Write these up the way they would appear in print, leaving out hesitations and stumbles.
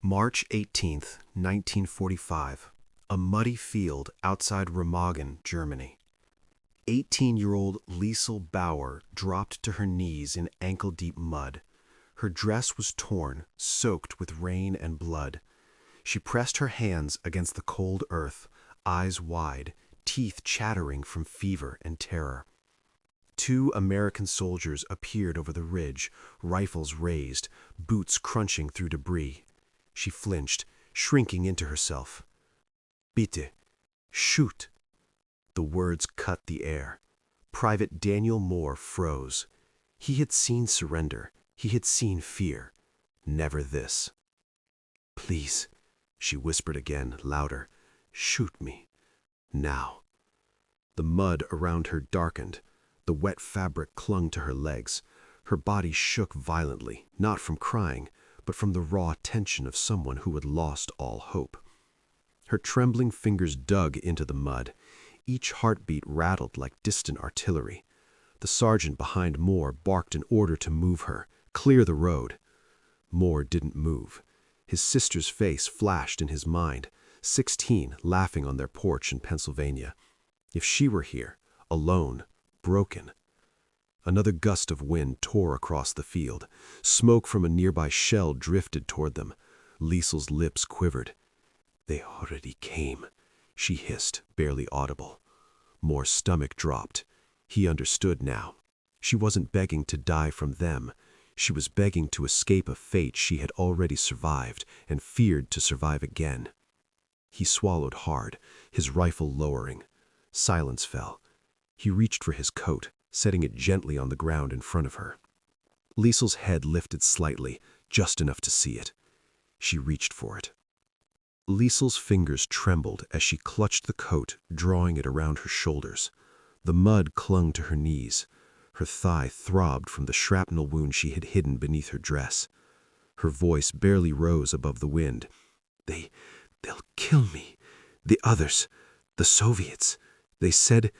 March 18th, 1945. A muddy field outside Remagen, Germany. 18-year-old Liesel Bauer dropped to her knees in ankle-deep mud. Her dress was torn, soaked with rain and blood. She pressed her hands against the cold earth, eyes wide, teeth chattering from fever and terror. 2 American soldiers appeared over the ridge, rifles raised, boots crunching through debris. She flinched, shrinking into herself. "Bitte, shoot." The words cut the air. Private Daniel Moore froze. He had seen surrender. He had seen fear. Never this. "Please," she whispered again, louder. "Shoot me. Now." The mud around her darkened. The wet fabric clung to her legs. Her body shook violently, not from crying, but from the raw tension of someone who had lost all hope. Her trembling fingers dug into the mud. Each heartbeat rattled like distant artillery. The sergeant behind Moore barked an order to move her, clear the road. Moore didn't move. His sister's face flashed in his mind, 16, laughing on their porch in Pennsylvania. If she were here, alone, broken. Another gust of wind tore across the field. Smoke from a nearby shell drifted toward them. Liesel's lips quivered. "They already came," she hissed, barely audible. Moore's stomach dropped. He understood now. She wasn't begging to die from them. She was begging to escape a fate she had already survived and feared to survive again. He swallowed hard, his rifle lowering. Silence fell. He reached for his coat, setting it gently on the ground in front of her. Liesel's head lifted slightly, just enough to see it. She reached for it. Liesel's fingers trembled as she clutched the coat, drawing it around her shoulders. The mud clung to her knees. Her thigh throbbed from the shrapnel wound she had hidden beneath her dress. Her voice barely rose above the wind. They'll kill me. The others, the Soviets. They said,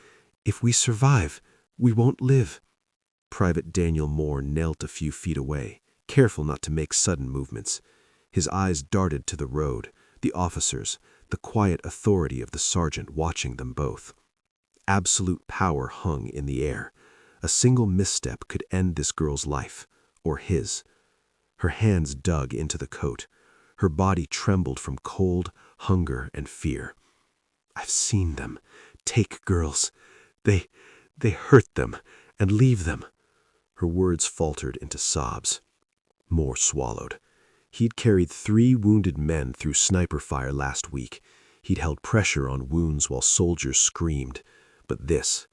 if we survive, we won't live." Private Daniel Moore knelt a few feet away, careful not to make sudden movements. His eyes darted to the road, the officers, the quiet authority of the sergeant watching them both. Absolute power hung in the air. A single misstep could end this girl's life, or his. Her hands dug into the coat. Her body trembled from cold, hunger, and fear. "I've seen them. Take girls. They hurt them, and leave them." Her words faltered into sobs. Moore swallowed. He'd carried 3 wounded men through sniper fire last week. He'd held pressure on wounds while soldiers screamed. But this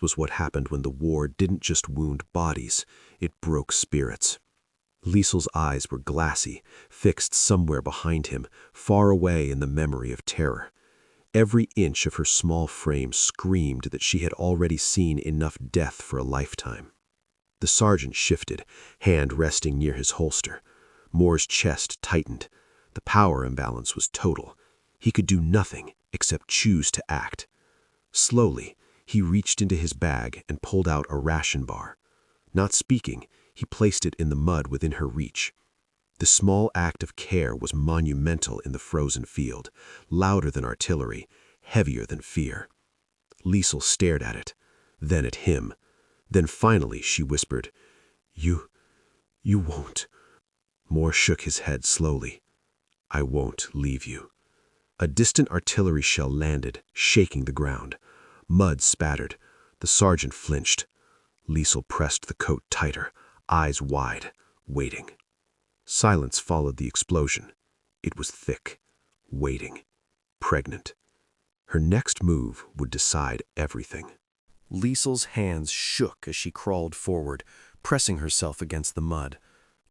was what happened when the war didn't just wound bodies, it broke spirits. Liesel's eyes were glassy, fixed somewhere behind him, far away in the memory of terror. Every inch of her small frame screamed that she had already seen enough death for a lifetime. The sergeant shifted, hand resting near his holster. Moore's chest tightened. The power imbalance was total. He could do nothing except choose to act. Slowly, he reached into his bag and pulled out a ration bar. Not speaking, he placed it in the mud within her reach. The small act of care was monumental in the frozen field, louder than artillery, heavier than fear. Liesel stared at it, then at him. Then finally she whispered, You won't." Moore shook his head slowly. "I won't leave you." A distant artillery shell landed, shaking the ground. Mud spattered. The sergeant flinched. Liesel pressed the coat tighter, eyes wide, waiting. Silence followed the explosion. It was thick, waiting, pregnant. Her next move would decide everything. Liesel's hands shook as she crawled forward, pressing herself against the mud.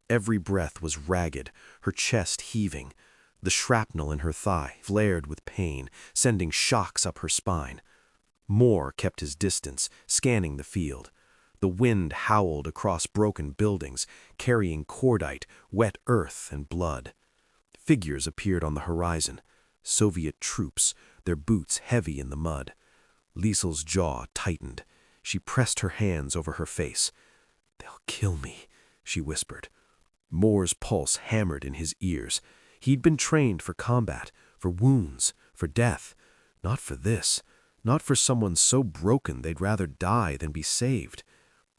Every breath was ragged, her chest heaving. The shrapnel in her thigh flared with pain, sending shocks up her spine. Moore kept his distance, scanning the field. The wind howled across broken buildings, carrying cordite, wet earth, and blood. Figures appeared on the horizon. Soviet troops, their boots heavy in the mud. Liesel's jaw tightened. She pressed her hands over her face. "They'll kill me," she whispered. Moore's pulse hammered in his ears. He'd been trained for combat, for wounds, for death. Not for this. Not for someone so broken they'd rather die than be saved.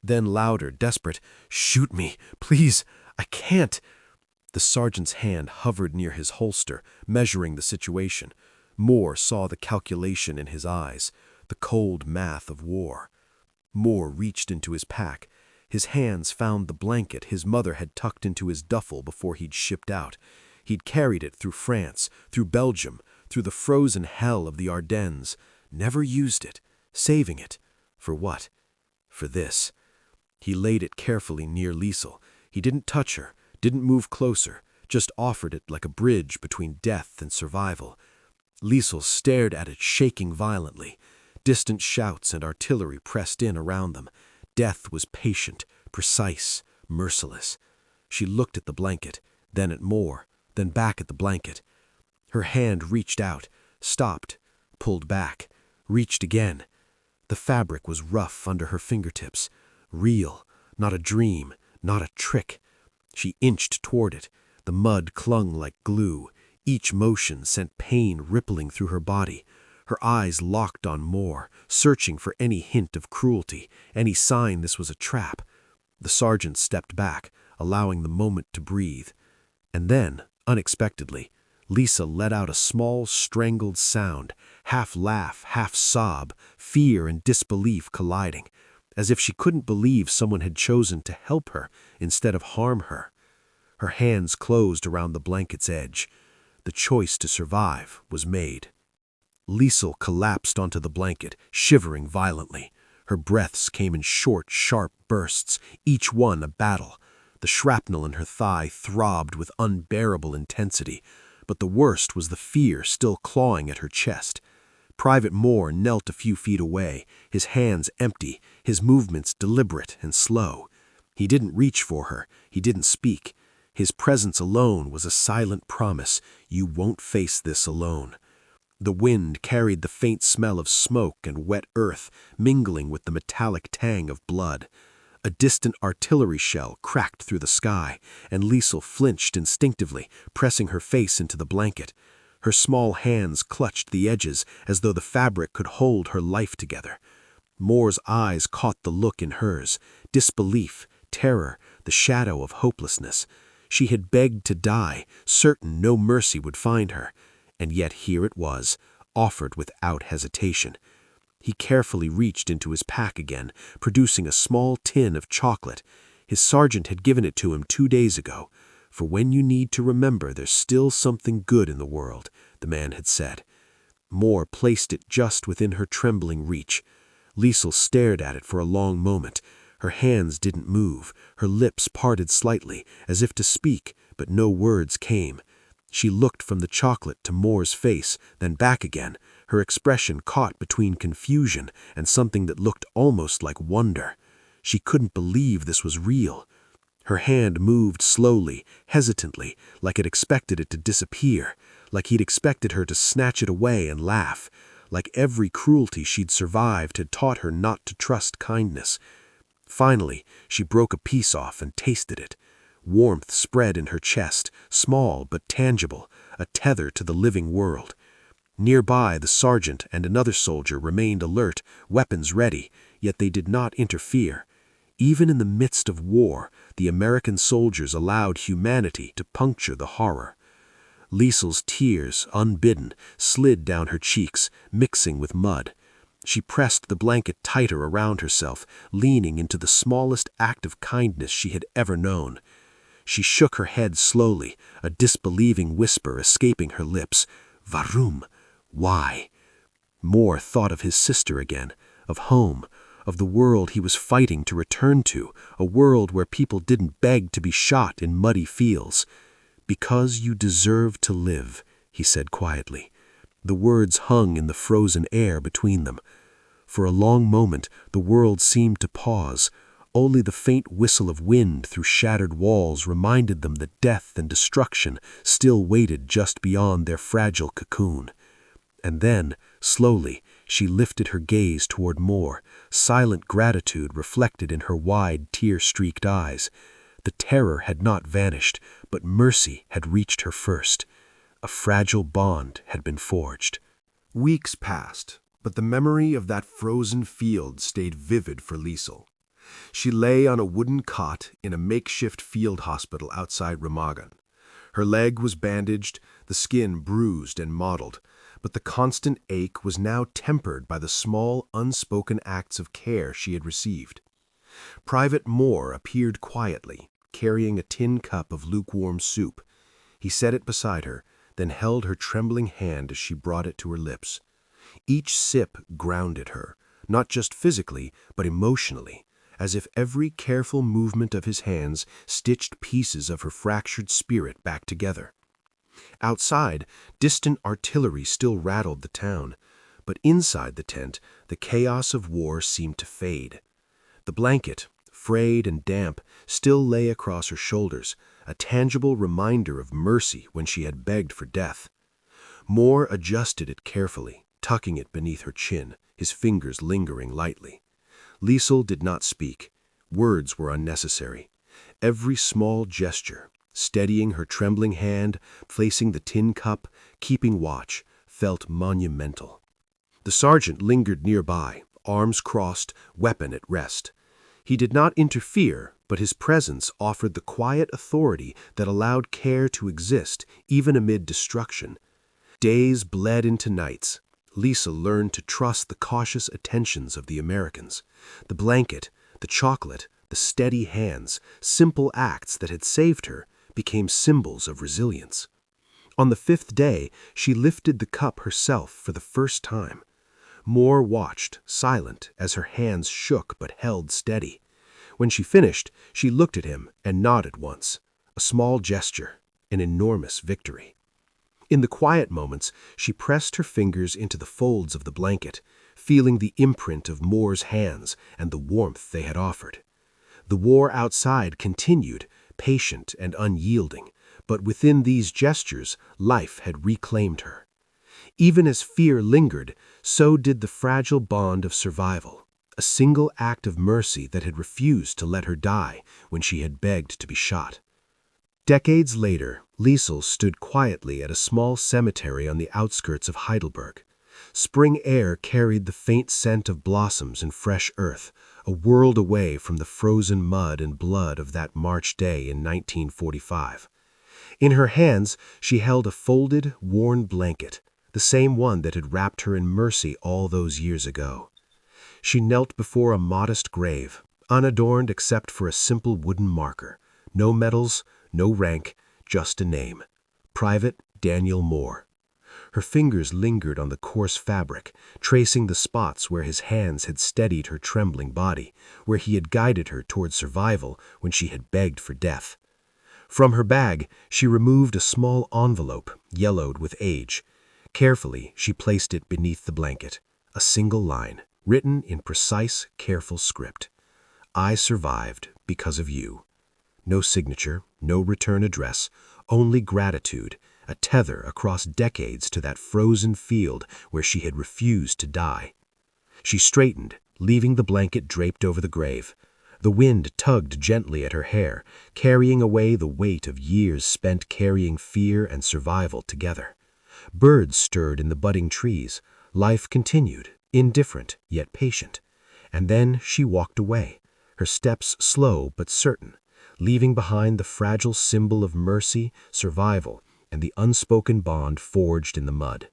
Then louder, desperate, "Shoot me, please, I can't." The sergeant's hand hovered near his holster, measuring the situation. Moore saw the calculation in his eyes, the cold math of war. Moore reached into his pack. His hands found the blanket his mother had tucked into his duffel before he'd shipped out. He'd carried it through France, through Belgium, through the frozen hell of the Ardennes. Never used it, saving it. For what? For this. He laid it carefully near Liesel. He didn't touch her, didn't move closer, just offered it like a bridge between death and survival. Liesel stared at it, shaking violently. Distant shouts and artillery pressed in around them. Death was patient, precise, merciless. She looked at the blanket, then at Moore, then back at the blanket. Her hand reached out, stopped, pulled back, reached again. The fabric was rough under her fingertips. Real, not a dream, not a trick. She inched toward it. The mud clung like glue. Each motion sent pain rippling through her body. Her eyes locked on Moore, searching for any hint of cruelty, any sign this was a trap. The sergeant stepped back, allowing the moment to breathe. And then, unexpectedly, Liesel let out a small, strangled sound, half laugh, half sob, fear and disbelief colliding, as if she couldn't believe someone had chosen to help her instead of harm her. Her hands closed around the blanket's edge. The choice to survive was made. Liesel collapsed onto the blanket, shivering violently. Her breaths came in short, sharp bursts, each one a battle. The shrapnel in her thigh throbbed with unbearable intensity, but the worst was the fear still clawing at her chest. Private Moore knelt a few feet away, his hands empty, his movements deliberate and slow. He didn't reach for her, he didn't speak. His presence alone was a silent promise: you won't face this alone. The wind carried the faint smell of smoke and wet earth, mingling with the metallic tang of blood. A distant artillery shell cracked through the sky, and Liesel flinched instinctively, pressing her face into the blanket. Her small hands clutched the edges as though the fabric could hold her life together. Moore's eyes caught the look in hers: disbelief, terror, the shadow of hopelessness. She had begged to die, certain no mercy would find her. And yet here it was, offered without hesitation. He carefully reached into his pack again, producing a small tin of chocolate. His sergeant had given it to him 2 days ago. For when you need to remember there's still something good in the world, the man had said. Moore placed it just within her trembling reach. Liesel stared at it for a long moment. Her hands didn't move, her lips parted slightly, as if to speak, but no words came. She looked from the chocolate to Moore's face, then back again, her expression caught between confusion and something that looked almost like wonder. She couldn't believe this was real. Her hand moved slowly, hesitantly, like it expected it to disappear, like he'd expected her to snatch it away and laugh, like every cruelty she'd survived had taught her not to trust kindness. Finally, she broke a piece off and tasted it. Warmth spread in her chest, small but tangible, a tether to the living world. Nearby, the sergeant and another soldier remained alert, weapons ready, yet they did not interfere. Even in the midst of war, the American soldiers allowed humanity to puncture the horror. Liesel's tears, unbidden, slid down her cheeks, mixing with mud. She pressed the blanket tighter around herself, leaning into the smallest act of kindness she had ever known. She shook her head slowly, a disbelieving whisper escaping her lips. Warum? Why? Moore thought of his sister again, of home, of the world he was fighting to return to, a world where people didn't beg to be shot in muddy fields. Because you deserve to live, he said quietly. The words hung in the frozen air between them. For a long moment, the world seemed to pause. Only the faint whistle of wind through shattered walls reminded them that death and destruction still waited just beyond their fragile cocoon. And then, slowly, she lifted her gaze toward Moore, silent gratitude reflected in her wide, tear-streaked eyes. The terror had not vanished, but mercy had reached her first. A fragile bond had been forged. Weeks passed, but the memory of that frozen field stayed vivid for Liesel. She lay on a wooden cot in a makeshift field hospital outside Remagen. Her leg was bandaged, the skin bruised and mottled, but the constant ache was now tempered by the small, unspoken acts of care she had received. Private Moore appeared quietly, carrying a tin cup of lukewarm soup. He set it beside her, then held her trembling hand as she brought it to her lips. Each sip grounded her, not just physically, but emotionally, as if every careful movement of his hands stitched pieces of her fractured spirit back together. Outside, distant artillery still rattled the town, but inside the tent, the chaos of war seemed to fade. The blanket, frayed and damp, still lay across her shoulders, a tangible reminder of mercy when she had begged for death. Moore adjusted it carefully, tucking it beneath her chin, his fingers lingering lightly. Liesel did not speak. Words were unnecessary. Every small gesture, steadying her trembling hand, placing the tin cup, keeping watch, felt monumental. The sergeant lingered nearby, arms crossed, weapon at rest. He did not interfere, but his presence offered the quiet authority that allowed care to exist even amid destruction. Days bled into nights. Liesel learned to trust the cautious attentions of the Americans. The blanket, the chocolate, the steady hands, simple acts that had saved her, became symbols of resilience. On the 5th day, she lifted the cup herself for the first time. Moore watched, silent, as her hands shook but held steady. When she finished, she looked at him and nodded once. A small gesture, an enormous victory. In the quiet moments, she pressed her fingers into the folds of the blanket, feeling the imprint of Moore's hands and the warmth they had offered. The war outside continued, patient and unyielding, but within these gestures, life had reclaimed her. Even as fear lingered, so did the fragile bond of survival, a single act of mercy that had refused to let her die when she had begged to be shot. Decades later, Liesel stood quietly at a small cemetery on the outskirts of Heidelberg. Spring air carried the faint scent of blossoms and fresh earth, a world away from the frozen mud and blood of that March day in 1945. In her hands, she held a folded, worn blanket, the same one that had wrapped her in mercy all those years ago. She knelt before a modest grave, unadorned except for a simple wooden marker. No medals, no rank, just a name. Private Daniel Moore. Her fingers lingered on the coarse fabric, tracing the spots where his hands had steadied her trembling body, where he had guided her toward survival when she had begged for death. From her bag, she removed a small envelope, yellowed with age. Carefully, she placed it beneath the blanket. A single line, written in precise, careful script. I survived because of you. No signature, no return address, only gratitude, a tether across decades to that frozen field where she had refused to die. She straightened, leaving the blanket draped over the grave. The wind tugged gently at her hair, carrying away the weight of years spent carrying fear and survival together. Birds stirred in the budding trees. Life continued, indifferent yet patient. And then she walked away, her steps slow but certain, leaving behind the fragile symbol of mercy, survival, and the unspoken bond forged in the mud.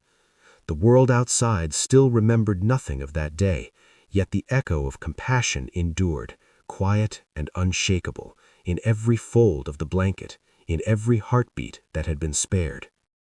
The world outside still remembered nothing of that day, yet the echo of compassion endured, quiet and unshakable, in every fold of the blanket, in every heartbeat that had been spared.